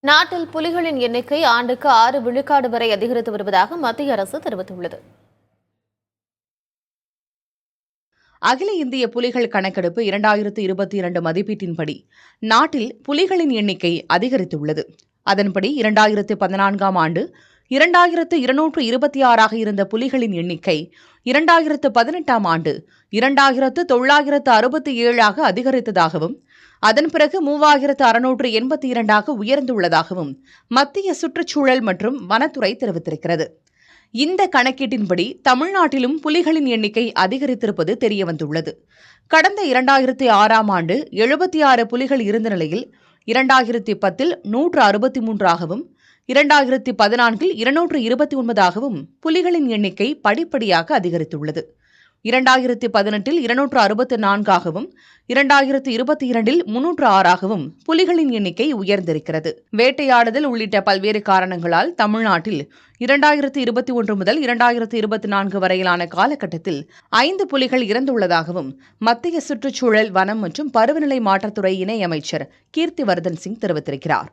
நாட்டில் புலிகளின் எண்ணிக்கை ஆண்டுக்கு 6 விழுக்காடு வரை அதிகரித்து வருவதாக மத்திய அரசு தெரிவித்துள்ளது. அகில இந்திய புலிகள் கணக்கெடுப்பு 2022 மதிப்பீட்டின்படி நாட்டில் புலிகளின் எண்ணிக்கை அதிகரித்துள்ளது. அதன்படி 2014ஆம் ஆண்டு 2226ஆக இருந்த புலிகளின் எண்ணிக்கை 2018ஆம் ஆண்டு 2967ஆக அதிகரித்ததாகவும் அதன் பிறகு 3682ஆக உயர்ந்துள்ளதாகவும் மத்திய சுற்றுச்சூழல் மற்றும் வனத்துறை தெரிவித்திருக்கிறது. இந்த கணக்கீட்டின்படி தமிழ்நாட்டிலும் புலிகளின் எண்ணிக்கை அதிகரித்திருப்பது தெரியவந்துள்ளது. கடந்த 2006ஆம் ஆண்டு 76 புலிகள் இருந்த நிலையில் 2010இல் 163ஆகவும் 2014இல் 229ஆகவும் புலிகளின் எண்ணிக்கை படிப்படியாக அதிகரித்துள்ளது. 2018இல் 264ஆகவும் 2022இல் 306ஆகவும் புலிகளின் எண்ணிக்கை உயர்ந்திருக்கிறது. வேட்டையாடுதல் உள்ளிட்ட பல்வேறு காரணங்களால் தமிழ்நாட்டில் 2021 முதல் 2024 வரையிலான காலகட்டத்தில் 5 புலிகள் இறந்துள்ளதாகவும் மத்திய சுற்றுச்சூழல், வனம் மற்றும் பருவநிலை மாற்றத்துறை இணையமைச்சர் கீர்த்திவர்தன் சிங் தெரிவித்திருக்கிறார்.